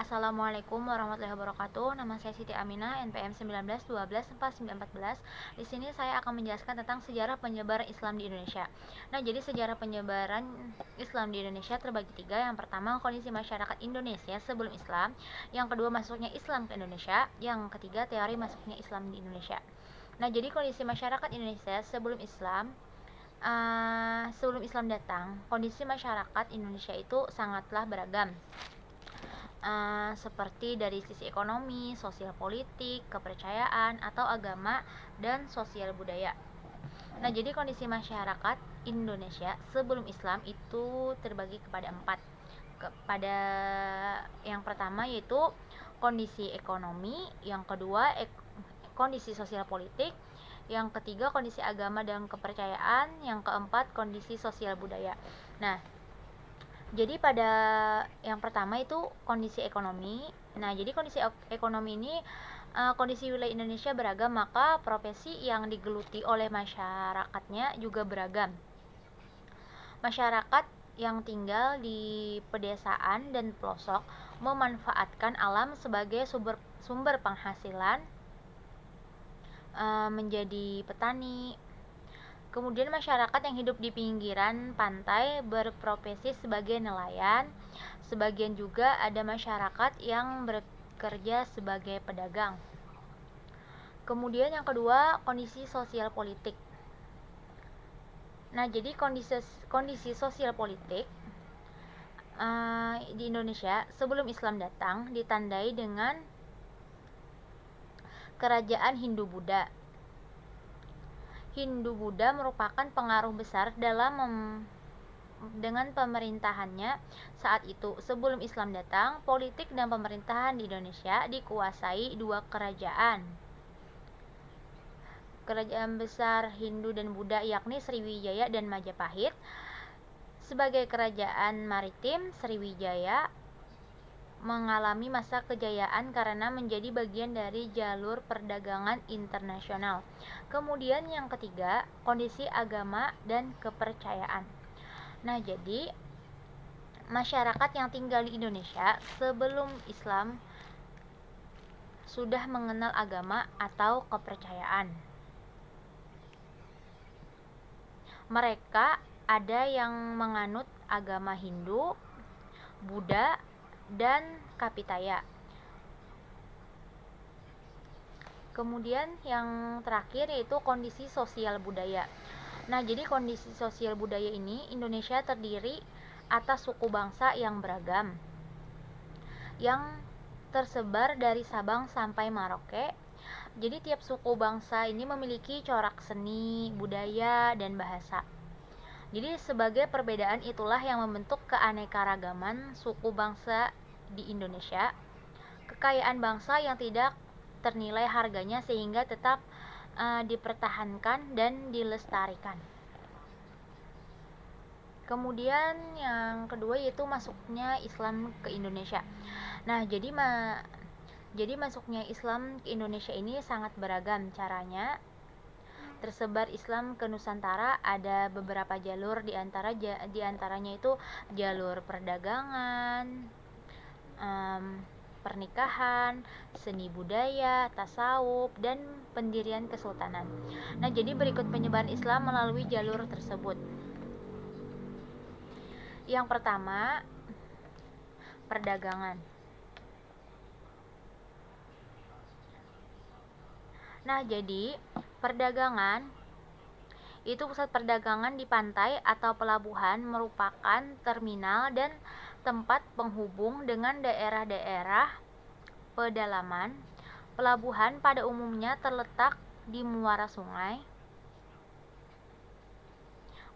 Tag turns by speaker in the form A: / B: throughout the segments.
A: Assalamualaikum warahmatullahi wabarakatuh. Nama saya Siti Aminah, NPM 1912 4914. Di sini saya akan menjelaskan tentang sejarah penyebaran Islam di Indonesia. Nah, jadi sejarah penyebaran Islam di Indonesia terbagi tiga. Yang pertama, kondisi masyarakat Indonesia sebelum Islam. Yang kedua, masuknya Islam ke Indonesia. Yang ketiga, teori masuknya Islam di Indonesia. Nah, jadi kondisi masyarakat Indonesia sebelum Islam datang, kondisi masyarakat Indonesia itu sangatlah beragam. Seperti dari sisi ekonomi, sosial politik, kepercayaan, atau agama, dan sosial budaya. Nah, jadi kondisi masyarakat Indonesia sebelum Islam itu terbagi kepada empat. Kepada yang pertama yaitu kondisi ekonomi, yang kedua kondisi sosial politik, yang ketiga kondisi agama dan kepercayaan, yang keempat kondisi sosial budaya. Nah, jadi pada yang pertama itu kondisi ekonomi. Nah, jadi kondisi ekonomi ini kondisi wilayah Indonesia beragam, maka profesi yang digeluti oleh masyarakatnya juga beragam. Masyarakat yang tinggal di pedesaan dan pelosok memanfaatkan alam sebagai sumber penghasilan, menjadi petani. Kemudian masyarakat yang hidup di pinggiran pantai berprofesi sebagai nelayan. Sebagian juga ada masyarakat yang bekerja sebagai pedagang. Kemudian yang kedua, kondisi sosial politik. Nah, jadi kondisi sosial politik di Indonesia sebelum Islam datang ditandai dengan kerajaan Hindu-Buddha. Hindu-Buddha merupakan pengaruh besar dengan pemerintahannya saat itu. Sebelum Islam datang, politik dan pemerintahan di Indonesia dikuasai dua kerajaan. Kerajaan besar Hindu dan Buddha yakni Sriwijaya dan Majapahit. Sebagai kerajaan maritim, Sriwijaya mengalami masa kejayaan karena menjadi bagian dari jalur perdagangan internasional. Kemudian yang ketiga, kondisi agama dan kepercayaan. Nah, jadi masyarakat yang tinggal di Indonesia sebelum Islam sudah mengenal agama atau kepercayaan. Mereka ada yang menganut agama Hindu, Buddha, dan Kapitaya. Kemudian yang terakhir yaitu kondisi sosial budaya. Nah, jadi kondisi sosial budaya ini Indonesia terdiri atas suku bangsa yang beragam, yang tersebar dari Sabang sampai Merauke. Jadi tiap suku bangsa ini memiliki corak seni, budaya, dan bahasa. Jadi sebagai perbedaan itulah yang membentuk keanekaragaman suku bangsa di Indonesia. Kekayaan bangsa yang tidak ternilai harganya sehingga tetap dipertahankan dan dilestarikan. Kemudian yang kedua yaitu masuknya Islam ke Indonesia. Nah, jadi masuknya Islam ke Indonesia ini sangat beragam caranya. Tersebar Islam ke Nusantara ada beberapa jalur, diantaranya itu jalur perdagangan, pernikahan, seni budaya, tasawuf, dan pendirian kesultanan. Nah, jadi berikut penyebaran Islam melalui jalur tersebut. Yang pertama, perdagangan. Nah, jadi perdagangan itu pusat perdagangan di pantai atau pelabuhan merupakan terminal dan tempat penghubung dengan daerah-daerah pedalaman. Pelabuhan pada umumnya terletak di muara sungai,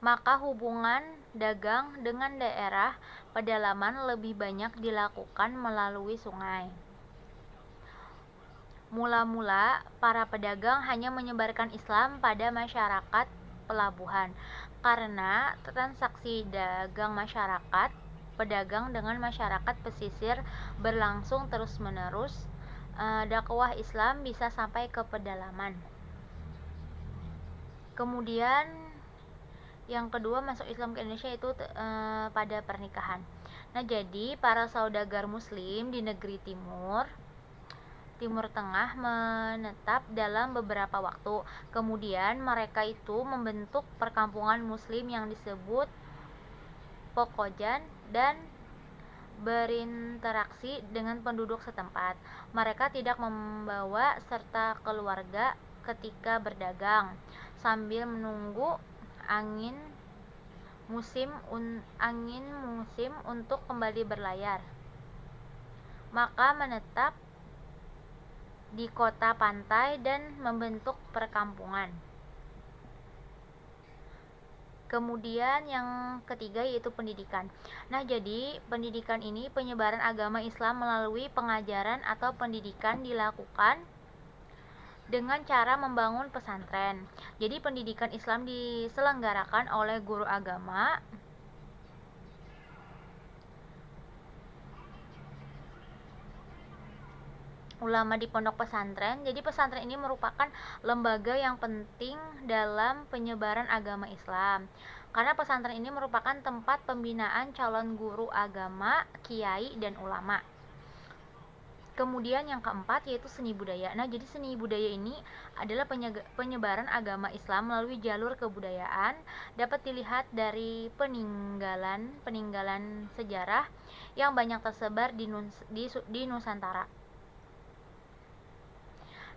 A: maka hubungan dagang dengan daerah pedalaman lebih banyak dilakukan melalui sungai. Mula-mula, para pedagang hanya menyebarkan Islam pada masyarakat pelabuhan karena transaksi dagang masyarakat pedagang dengan masyarakat pesisir berlangsung terus-menerus. Dakwah Islam bisa sampai ke pedalaman. Kemudian yang kedua, masuk Islam ke Indonesia itu pada pernikahan. Nah, jadi para saudagar muslim di negeri Timur Tengah menetap dalam beberapa waktu. Kemudian mereka itu membentuk perkampungan muslim yang disebut Pokojan dan berinteraksi dengan penduduk setempat. Mereka tidak membawa serta keluarga ketika berdagang sambil menunggu angin angin musim untuk kembali berlayar. Maka menetap di kota pantai dan membentuk perkampungan. Kemudian yang ketiga yaitu pendidikan. Nah, jadi pendidikan ini penyebaran agama Islam melalui pengajaran atau pendidikan dilakukan dengan cara membangun pesantren. Jadi pendidikan Islam diselenggarakan oleh guru agama, ulama di pondok pesantren. Jadi pesantren ini merupakan lembaga yang penting dalam penyebaran agama Islam. Karena pesantren ini merupakan tempat pembinaan calon guru agama, kiai, dan ulama. Kemudian yang keempat yaitu seni budaya. Nah, jadi seni budaya ini adalah penyebaran agama Islam melalui jalur kebudayaan, dapat dilihat dari peninggalan sejarah yang banyak tersebar di Nusantara.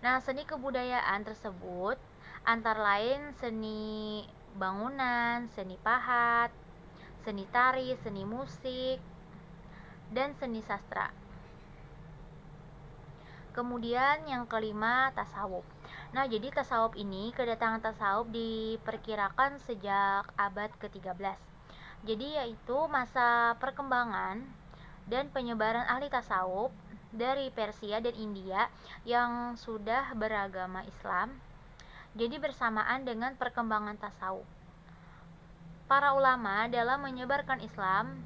A: Nah, seni kebudayaan tersebut antara lain seni bangunan, seni pahat, seni tari, seni musik, dan seni sastra. Kemudian yang kelima, tasawuf. Nah, jadi tasawuf ini, kedatangan tasawuf diperkirakan sejak abad ke-13. Jadi yaitu masa perkembangan dan penyebaran ahli tasawuf dari Persia dan India yang sudah beragama Islam. Jadi bersamaan dengan perkembangan tasawuf, para ulama dalam menyebarkan Islam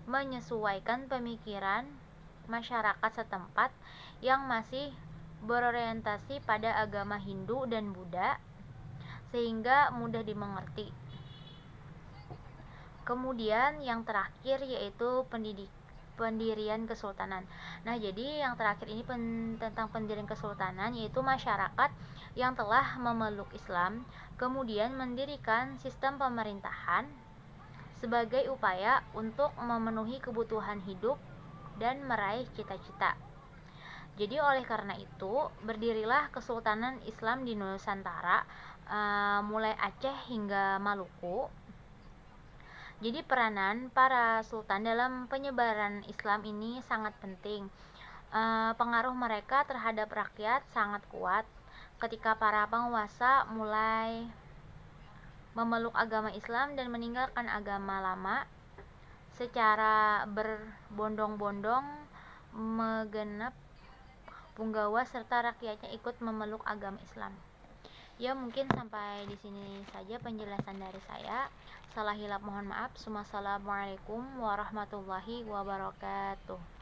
A: menyesuaikan pemikiran masyarakat setempat yang masih berorientasi pada agama Hindu dan Buddha sehingga mudah dimengerti. Kemudian yang terakhir yaitu pendirian kesultanan. Nah, jadi yang terakhir ini tentang pendirian kesultanan yaitu masyarakat yang telah memeluk Islam kemudian mendirikan sistem pemerintahan sebagai upaya untuk memenuhi kebutuhan hidup dan meraih cita-cita. Jadi oleh karena itu berdirilah Kesultanan Islam di Nusantara, mulai Aceh hingga Maluku. Jadi peranan para sultan dalam penyebaran Islam ini sangat penting. Pengaruh mereka terhadap rakyat sangat kuat ketika para penguasa mulai memeluk agama Islam dan meninggalkan agama lama secara berbondong-bondong menggenap punggawa serta rakyatnya ikut memeluk agama Islam. Ya, mungkin sampai di sini saja penjelasan dari saya. Salah hilap mohon maaf. Assalamualaikum warahmatullahi wabarakatuh.